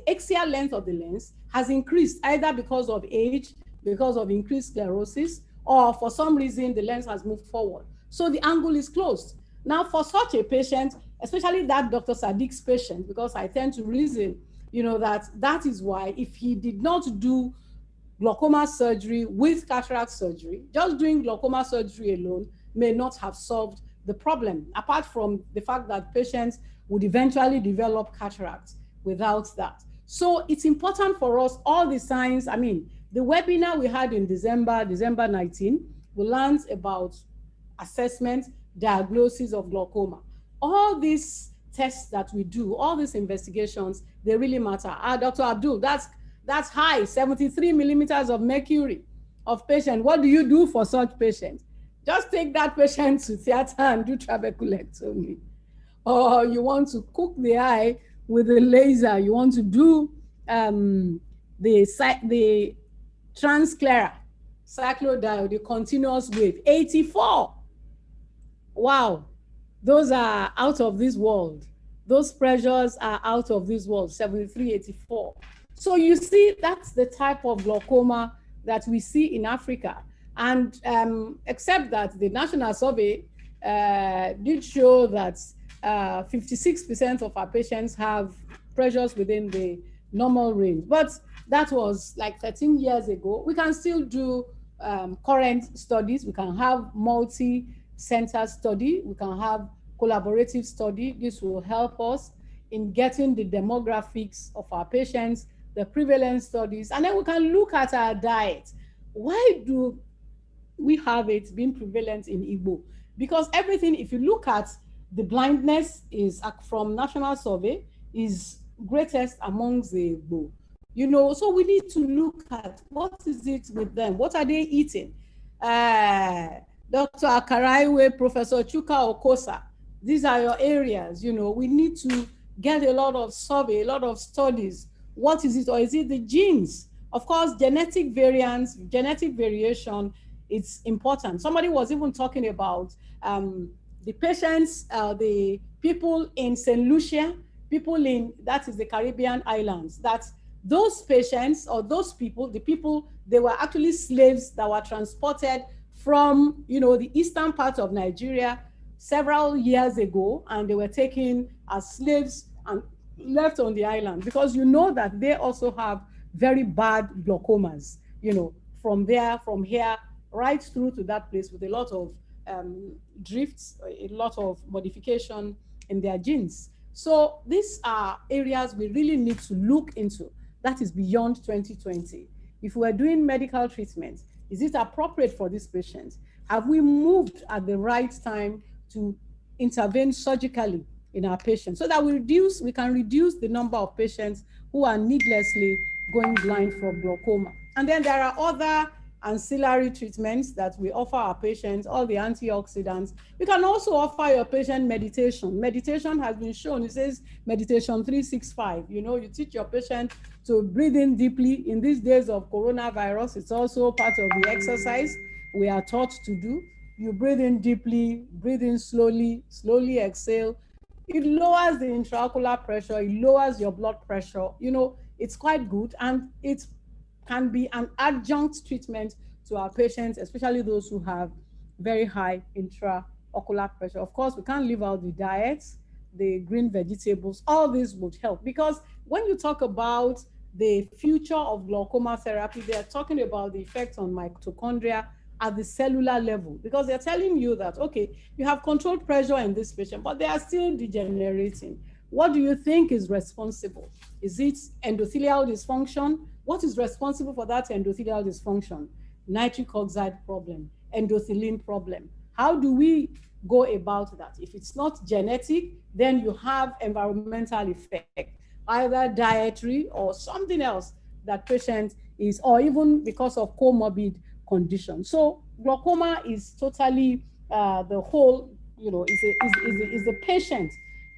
axial length of the lens has increased either because of age, because of increased sclerosis, or for some reason the lens has moved forward. So the angle is closed. Now for such a patient, especially that Dr. Sadiq's patient, because I tend to reason, that is why if he did not do glaucoma surgery with cataract surgery, just doing glaucoma surgery alone may not have solved the problem, apart from the fact that patients would eventually develop cataracts without that. So it's important for us, all the signs, the webinar we had in December 19, we learned about assessment, diagnosis of glaucoma. All these tests that we do, all these investigations, they really matter. Dr. Abdul, that's high, 73 millimeters of mercury of patient. What do you do for such patients? Just take that patient to theater and do trabeculectomy. Or you want to cook the eye with a laser, you want to do the transclerar cyclodiode, the continuous wave, 84. Wow, those are out of this world. Those pressures are out of this world, 73, 84. So you see, that's the type of glaucoma that we see in Africa. And except that the national survey did show that 56% of our patients have pressures within the normal range. But that was like 13 years ago. We can still do current studies. We can have multi-center study. We can have collaborative study. This will help us in getting the demographics of our patients, the prevalence studies, and then we can look at our diet. Why do we have it being prevalent in Igbo? Because everything, if you look at the blindness is from national survey, is greatest amongst the Igbo. So we need to look at what is it with them? What are they eating? Dr. Akaraiwe, Professor Chuka Okosa, these are your areas. We need to get a lot of survey, a lot of studies. What is it? Or is it the genes? Of course, genetic variance, genetic variation, it's important. Somebody was even talking about the patients, the people in St. Lucia, people in, that is the Caribbean islands, that those patients or those people, they were actually slaves that were transported from, the eastern part of Nigeria several years ago, and they were taken as slaves and left on the island, because that they also have very bad glaucomas, from here right through to that place, with a lot of drifts, a lot of modification in their genes. So these are areas we really need to look into. That is beyond 2020. If we're doing medical treatment, is it appropriate for these patients? Have we moved at the right time to intervene surgically in our patients so that we can reduce the number of patients who are needlessly going blind from glaucoma. And then there are other ancillary treatments that we offer our patients, all the antioxidants. You can also offer your patient meditation. Meditation has been shown, it says meditation 365. You know, you teach your patient to breathe in deeply. In these days of coronavirus, it's also part of the exercise we are taught to do. You breathe in deeply, breathe in slowly, slowly exhale. It lowers the intraocular pressure, it lowers your blood pressure. You know, it's quite good, and it can be an adjunct treatment to our patients, especially those who have very high intraocular pressure. Of course, we can't leave out the diets, the green vegetables. All this would help, because when you talk about the future of glaucoma therapy, they are talking about the effect on mitochondria at the cellular level, because they're telling you that, okay, you have controlled pressure in this patient, but they are still degenerating. What do you think is responsible? Is it endothelial dysfunction? What is responsible for that endothelial dysfunction? Nitric oxide problem, endothelin problem. How do we go about that? If it's not genetic, then you have environmental effect, either dietary or something else that patient is, or even because of comorbid condition. So glaucoma is totally the whole, you know, is the patient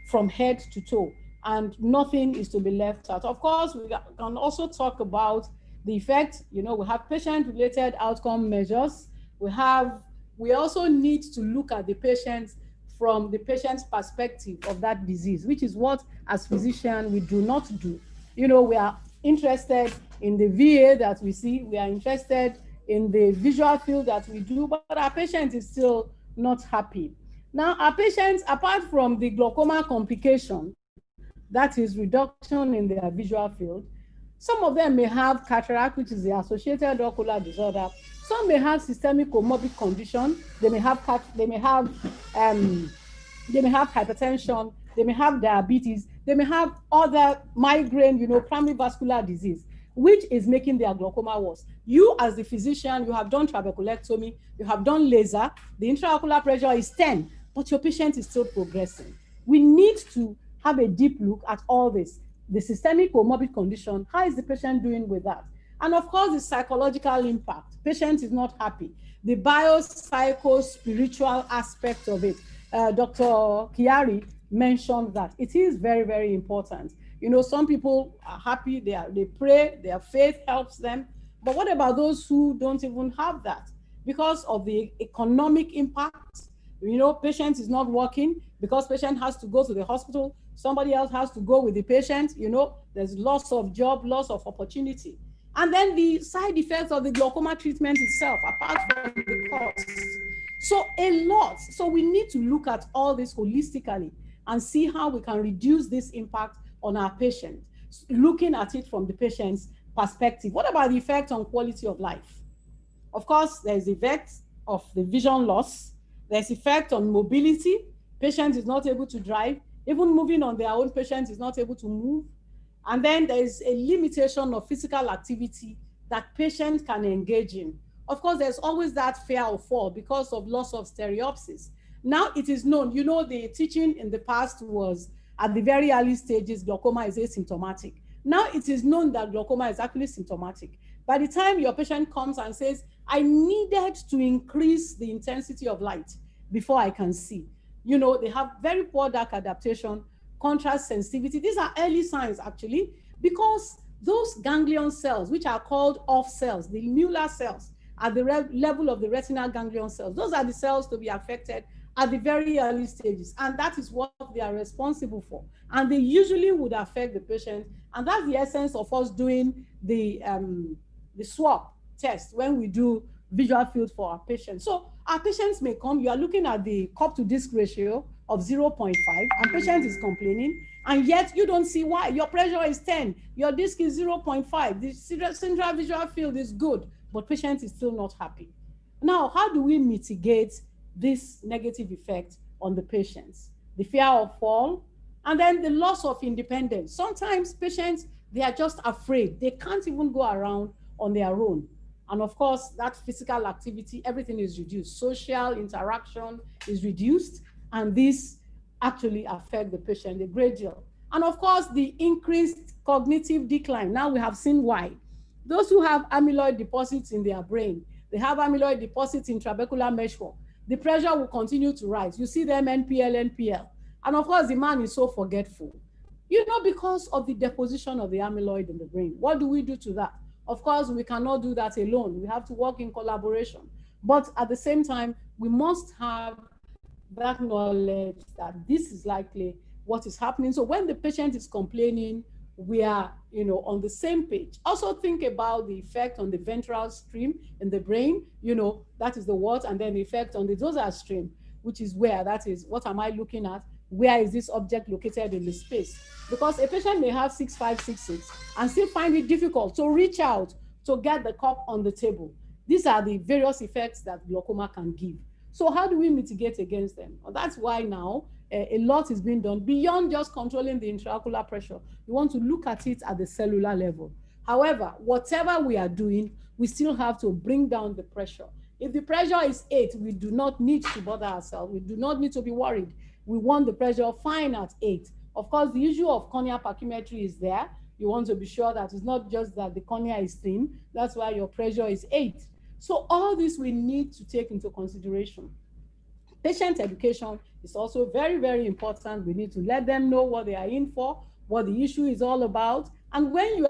from head to toe, and nothing is to be left out. Of course, we can also talk about the effect. You know, we have patient-related outcome measures. We also need to look at the patient from the patient's perspective of that disease, which is what, as physicians, we do not do. You know, we are interested in the VA that we see, we are interested in the visual field that we do, but our patient is still not happy. Now, our patients, apart from the glaucoma complication, that is reduction in their visual field, some of them may have cataract, which is the associated ocular disorder. Some may have systemic comorbid condition. They may have hypertension. They may have diabetes. They may have other migraine, you know, primary vascular disease, which is making their glaucoma worse. You, as the physician, you have done trabeculectomy, you have done laser, the intraocular pressure is 10, but your patient is still progressing. We need to have a deep look at all this. The systemic comorbid condition, how is the patient doing with that? And of course, the psychological impact. Patient is not happy. The biopsycho-spiritual aspect of it. Dr. Chiari mentioned that. It is very, very important. You know, some people are happy, they pray, their faith helps them. But what about those who don't even have that? Because of the economic impact, you know, patient is not working because patient has to go to the hospital. Somebody else has to go with the patient. You know, there's loss of job, loss of opportunity. And then the side effects of the glaucoma treatment itself, apart from the cost. So a lot. So we need to look at all this holistically and see how we can reduce this impact on our patient, looking at it from the patient's perspective. What about the effect on quality of life? Of course, there's the effect of the vision loss. There's effect on mobility. Patient is not able to drive. Even moving on their own, patient is not able to move. And then there's a limitation of physical activity that patient can engage in. Of course, there's always that fear of fall because of loss of stereopsis. Now it is known, you know, the teaching in the past was at the very early stages, glaucoma is asymptomatic. Now it is known that glaucoma is actually symptomatic. By the time your patient comes and says, I needed to increase the intensity of light before I can see, you know, they have very poor dark adaptation, contrast sensitivity. These are early signs actually, because those ganglion cells, which are called off cells, the Mueller cells at the level of the retinal ganglion cells, those are the cells to be affected at the very early stages. And that is what they are responsible for. And they usually would affect the patient. And that's the essence of us doing the swab test when we do visual field for our patients. So our patients may come, you are looking at the cup to disc ratio of 0.5, and patient is complaining, and yet you don't see why. Your pressure is 10, your disc is 0.5, the central visual field is good, but patient is still not happy. Now, how do we mitigate this negative effect on the patients? The fear of fall, and then the loss of independence. Sometimes patients, they are just afraid. They can't even go around on their own. And of course, that physical activity, everything is reduced. Social interaction is reduced. and this actually affect the patient a great deal. And of course, the increased cognitive decline. Now we have seen why. Those who have amyloid deposits in their brain, they have amyloid deposits in trabecular meshwork, the pressure will continue to rise. You see them NPL. And of course, the man is so forgetful. You know, because of the deposition of the amyloid in the brain. What do we do to that? Of course, we cannot do that alone. We have to work in collaboration. But at the same time, we must have that knowledge that this is likely what is happening. So when the patient is complaining, we are, on the same page. Also think about the effect on the ventral stream in the brain, that is the what, and then the effect on the dorsal stream, which is where, that is, what am I looking at? Where is this object located in the space? Because a patient may have 6566 and still find it difficult to reach out to get the cup on the table. These are the various effects that glaucoma can give. So how do we mitigate against them? Well, that's why now a lot is being done beyond just controlling the intraocular pressure. We want to look at it at the cellular level. However, whatever we are doing, we still have to bring down the pressure. If the pressure is 8, we do not need to bother ourselves. We do not need to be worried. We want the pressure fine at 8. Of course, the issue of corneal pachymetry is there. You want to be sure that it's not just that the cornea is thin. That's why your pressure is 8. So all this we need to take into consideration. Patient education is also very, very important. We need to let them know what they are in for, what the issue is all about. And when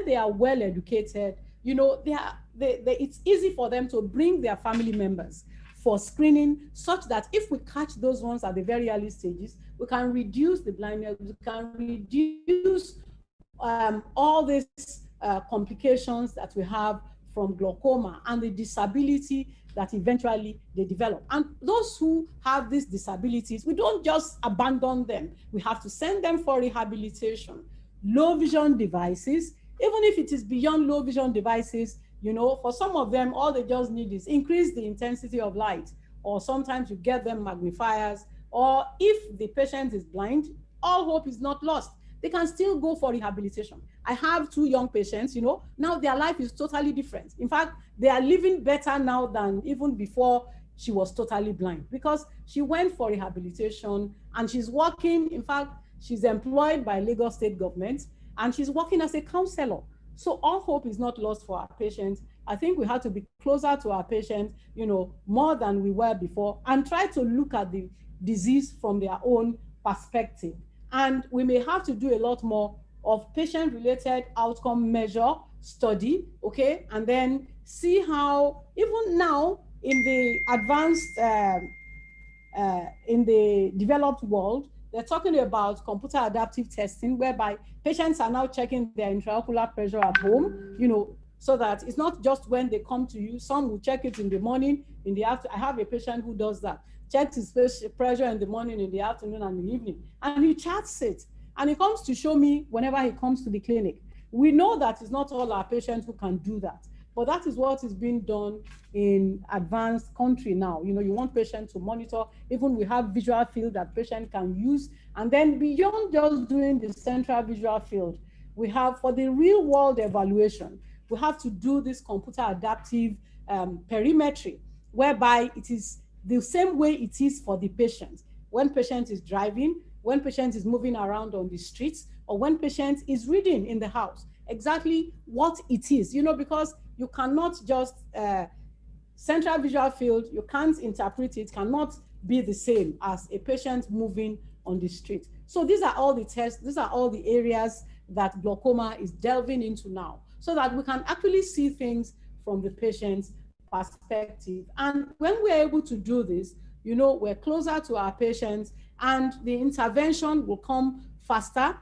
they are well educated, it's easy for them to bring their family members for screening, such that if we catch those ones at the very early stages, we can reduce the blindness, we can reduce all these complications that we have from glaucoma and the disability that eventually they develop. And those who have these disabilities, we don't just abandon them. We have to send them for rehabilitation. Low vision devices, even if it is beyond low vision devices, for some of them, all they just need is increase the intensity of light, or sometimes you get them magnifiers, or if the patient is blind, all hope is not lost. They can still go for rehabilitation. I have 2 young patients, now their life is totally different. In fact, they are living better now than even before she was totally blind, because she went for rehabilitation and she's working. In fact, she's employed by Lagos State government and she's working as a counselor. So all hope is not lost for our patients. I think we have to be closer to our patients, more than we were before, and try to look at the disease from their own perspective. And we may have to do a lot more of patient-related outcome measure study, okay? And then see how, even now in the advanced, in the developed world, they're talking about computer adaptive testing, whereby patients are now checking their intraocular pressure at home, so that it's not just when they come to you. Some will check it in the morning, in the afternoon. I have a patient who does that. Checks his pressure in the morning, in the afternoon, and in the evening. And he charts it. And he comes to show me whenever he comes to the clinic. We know that it's not all our patients who can do that. But that is what is being done in advanced country now. You want patients to monitor. Even we have visual field that patient can use. And then beyond just doing the central visual field, we have, for the real world evaluation, we have to do this computer adaptive perimetry, whereby it is the same way it is for the patient. When patient is driving, when patient is moving around on the streets, or when patient is reading in the house, exactly what it is, because you cannot just, central visual field, you can't interpret it, cannot be the same as a patient moving on the street. So these are all the tests, these are all the areas that glaucoma is delving into now, so that we can actually see things from the patient's perspective. And when we're able to do this, we're closer to our patients, and the intervention will come faster,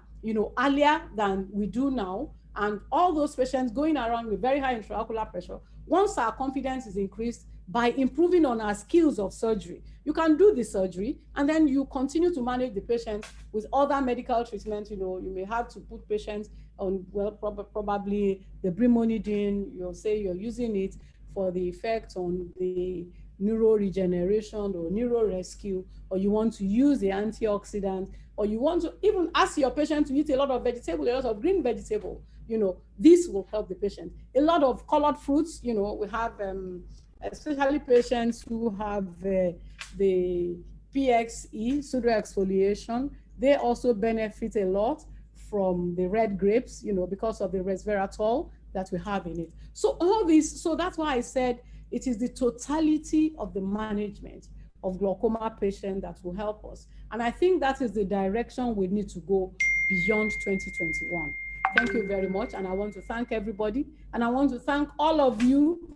earlier than we do now. And all those patients going around with very high intraocular pressure, once our confidence is increased by improving on our skills of surgery, you can do the surgery, and then you continue to manage the patient with other medical treatments. You may have to put patients on, well, probably the brimonidine. You'll say you're using it for the effect on the neuroregeneration or neurorescue, or you want to use the antioxidant, or you want to even ask your patient to eat a lot of vegetable, a lot of green vegetable. This will help the patient. A lot of colored fruits, we have especially patients who have the PXE, pseudoexfoliation, they also benefit a lot from the red grapes, you know, because of the resveratrol that we have in it. So all this, so that's why I said it is the totality of the management of glaucoma patients that will help us. And I think that is the direction we need to go beyond 2021. Thank you very much. And I want to thank everybody. And I want to thank all of you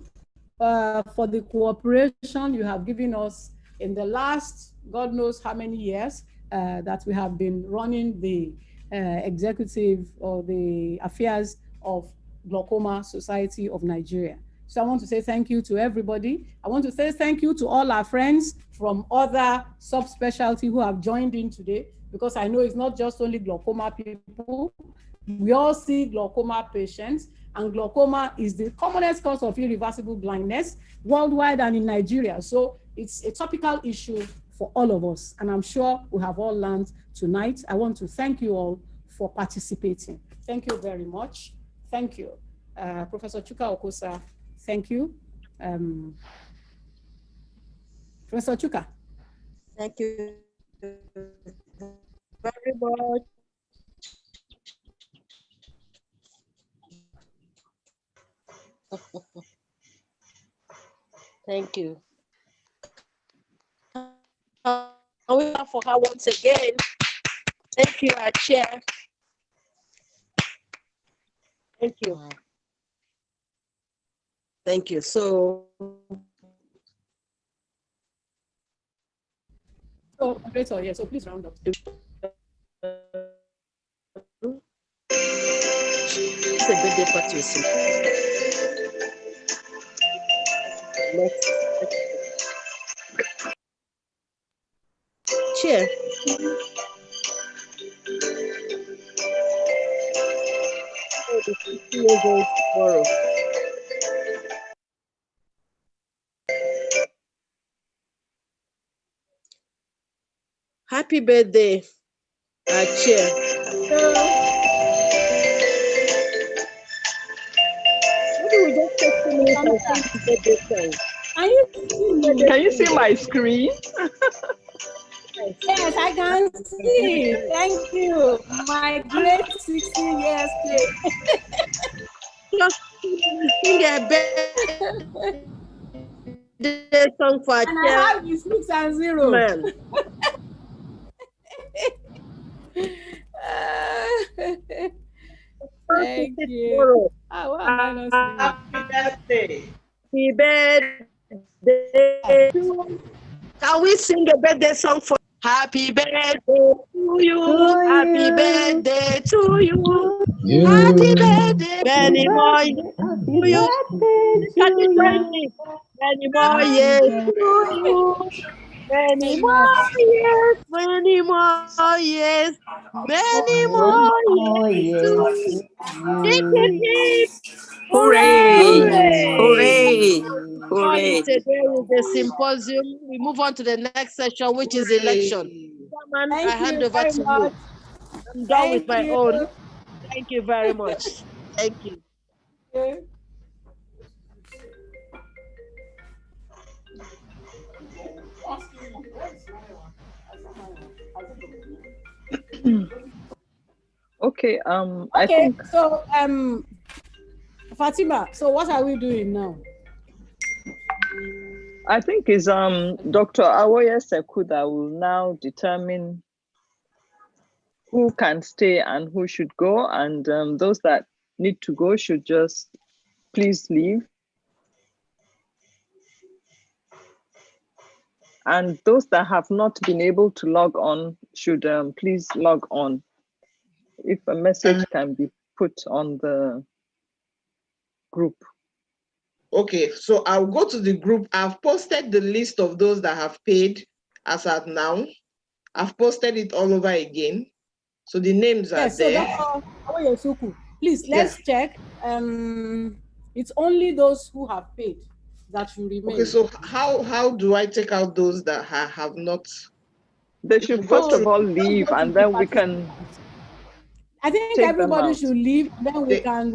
for the cooperation you have given us in the last, God knows how many years that we have been running the executive or the affairs of Glaucoma Society of Nigeria. So I want to say thank you to everybody. I want to say thank you to all our friends from other subspecialty who have joined in today, because I know it's not just only glaucoma people. We all see glaucoma patients, and glaucoma is the commonest cause of irreversible blindness worldwide and in Nigeria. So it's a topical issue for all of us, and I'm sure we have all learned tonight. I want to thank you all for participating. Thank you very much. Thank you. Professor Chuka Okosa, thank you. Professor Chuka. Thank you very much. Thank you. We have for her once again. Thank you, our chair. Thank you. Thank you. So, Yeah, so please round up. It's a good day for Tuesday. Chair. Tomorrow. Happy birthday, our chair. Maybe we just take 2 minutes and sing the birthday song. Can you see my screen? Yes, I can see. Thank you. My great 16 years play. Just sing a birthday song for our and chair. I have the 6 and 0. Man. Thank you. Oh, what am I not singing? Happy birthday. Happy birthday. Can we sing a birthday song for Happy birthday to you? Happy birthday to you. Happy birthday, many more years to you. Can you join me? Many more years to you. Many more years, many more years, many more years to you. Hooray! Hooray! Hooray! Hooray! Today is the symposium. We move on to the next session, which is election. Chairman, I hand over to you. I'm done with my own. Thank you very much. Thank you. Okay, I think so Fatima, so what are we doing now? I think it's Dr. Awoye Sekuda will now determine who can stay and who should go, and those that need to go should just please leave. And those that have not been able to log on should please log on. If a message can be put on the group. Okay, so I'll go to the group. I've posted the list of those that have paid as at now. I've posted it all over again. So the names are there. So please, let's check. It's only those who have paid that should remain. Okay, so how do I take out those that have not? They should first of all leave, and then we can. I think everybody should leave, then we can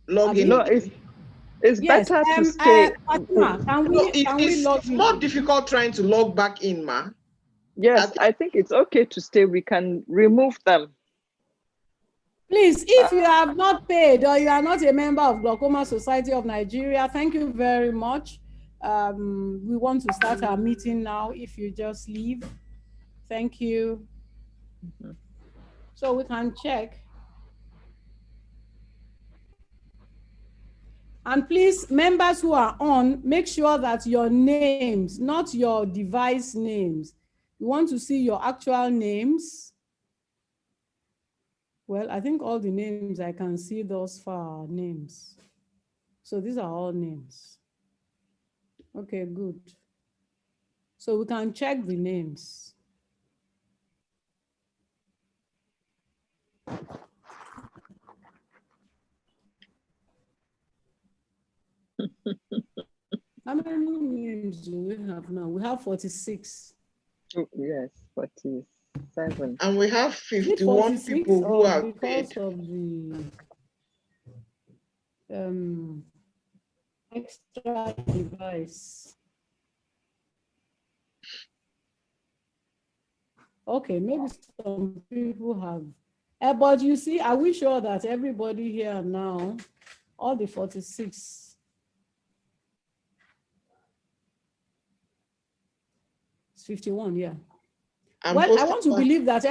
log in. No, It's Yes, better to stay. Fatima, can we log It's in? more difficult trying to log back in, ma. Yes, I think it's okay to stay. We can remove them. Please, if you have not paid or you are not a member of Glaucoma Society of Nigeria, thank you very much. We want to start our meeting now. If you just leave, thank you. So we can check. And please, members who are on, make sure that your names, not your device names. You want to see your actual names. Well, I think all the names I can see thus far are names. So these are all names. Okay, good. So we can check the names. How many names do we have now? We have 46. Oh, yes, 47. And we have 51 people who are because paid. of the extra device. Okay, maybe some people have. But you see, are we sure that everybody here now, all the 46? It's 51, yeah. Well, I want to believe that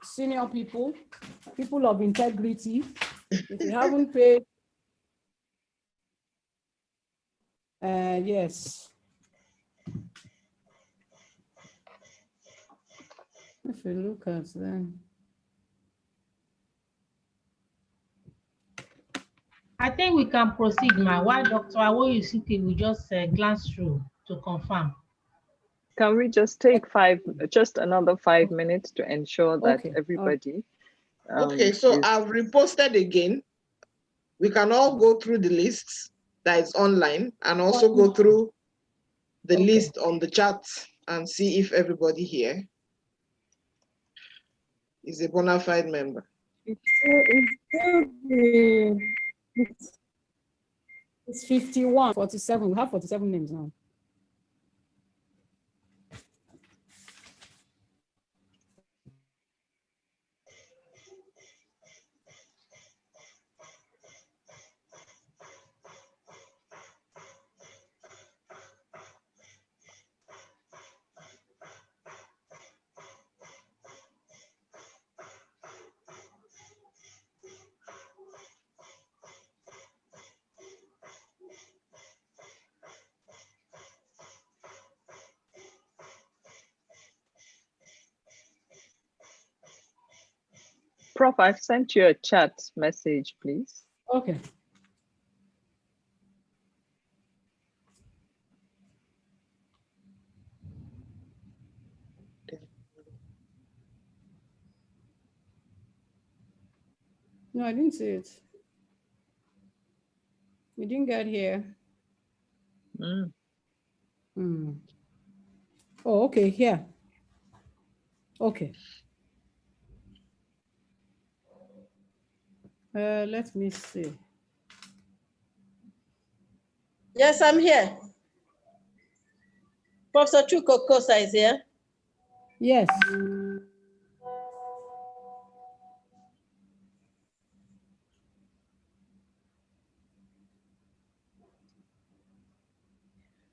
senior people of integrity, if you haven't paid, yes. If you look at them. I think we can proceed, ma. While Dr. Awoyusuke will just glance through to confirm. Can we just take another 5 minutes to ensure that everybody? Okay, so I've reposted again. We can all go through the lists that is online and also go through the list on the chat and see if everybody here is a bona fide member. It's 51, 47. We have 47 names now. Prof, I've sent you a chat message, please. Okay. No, I didn't see it. We didn't get here. Oh, okay, here. Okay. Let me see. Yes, I'm here. Professor Chukwukosa is here. Yes.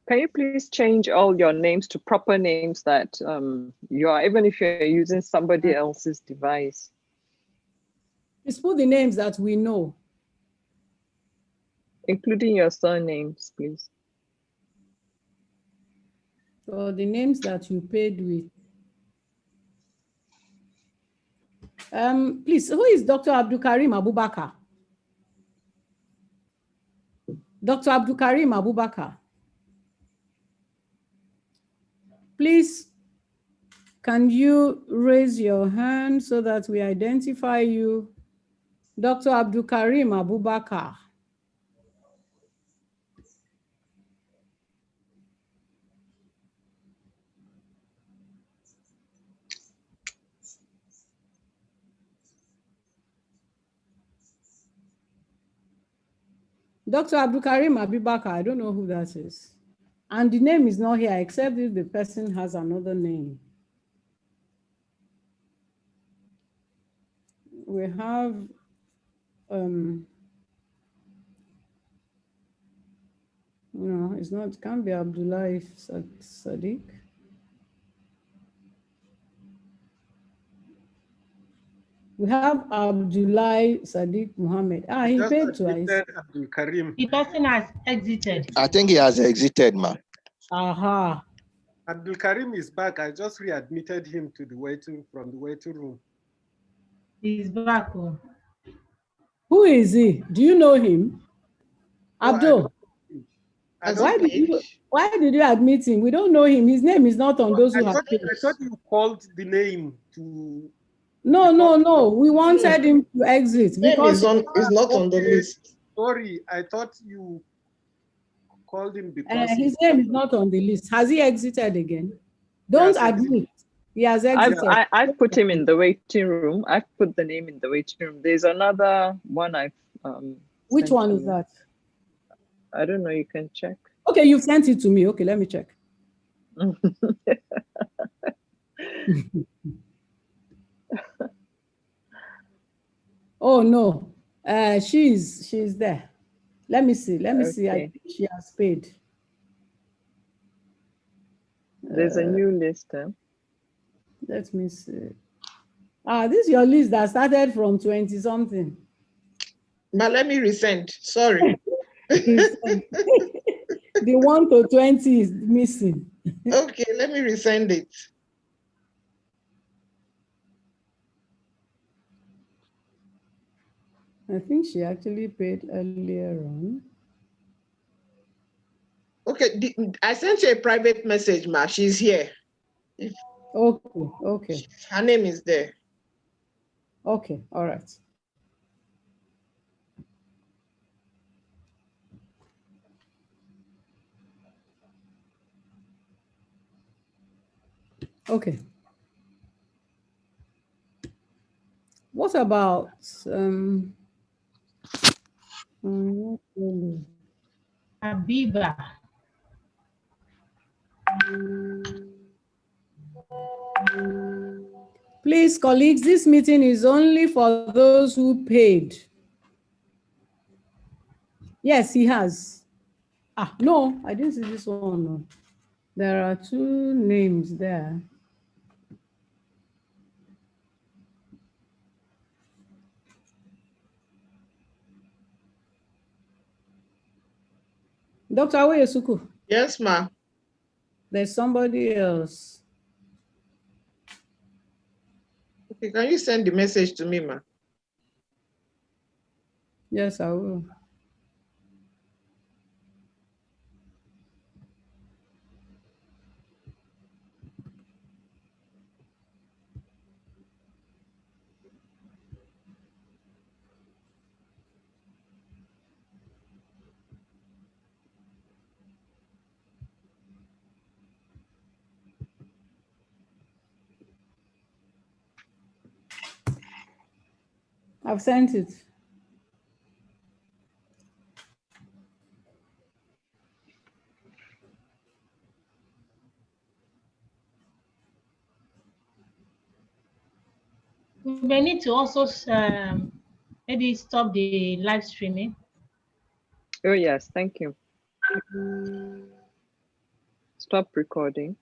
Can you please change all your names to proper names that you are, even if you're using somebody else's device? Just put the names that we know. Including your surnames, please. So the names that you paid with. Please, who is Dr. Abdulkarim Abubakar? Dr. Abdulkarim Abubakar. Please, can you raise your hand so that we identify you? Dr. Abdulkarim Abubakar. Dr. Abdulkarim Abibakar, I don't know who that is. And the name is not here, except if the person has another name. We have, no, it's not, it can't be Abdullah Sadiq. We have Abdullah Sadiq Muhammad. Ah, he paid twice. Abdul Karim. The person has exited. I think he has exited, ma. Aha. Abdul Karim is back. I just readmitted him to the waiting room. He's back. Oh. Who is he? Do you know him? Abdul. Why did you admit him? We don't know him. His name is not on those who have paid. I thought you called the name to. No. We wanted him to exit because is not on the list. Sorry, I thought you called him because his name is not on the list. Has he exited again? Don't admit. He has exited. I've put him in the waiting room. I've put the name in the waiting room. There's another one I've Which one is that? I don't know, you can check. Okay, you've sent it to me. Okay, let me check. Oh no, she's there. Let me see. See. I think she has paid. There's a new list. Huh? Let me see. Ah, this is your list that started from 20 something. But let me resend. Sorry. The 1 to 20 is missing. Okay, let me resend it. I think she actually paid earlier on. Okay, I sent you a private message, ma. She's here. Okay. Her name is there. Okay, all right. Okay. What about Habiba? Please, colleagues, this meeting is only for those who paid. Yes, he has. Ah, no, I didn't see this one. No. There are 2 names there. Dr. Awoyesuku. Yes, ma. There's somebody else. Okay, can you send the message to me, ma? Yes, I will. I've sent it. We may need to also maybe stop the live streaming. Oh yes, thank you. Stop recording.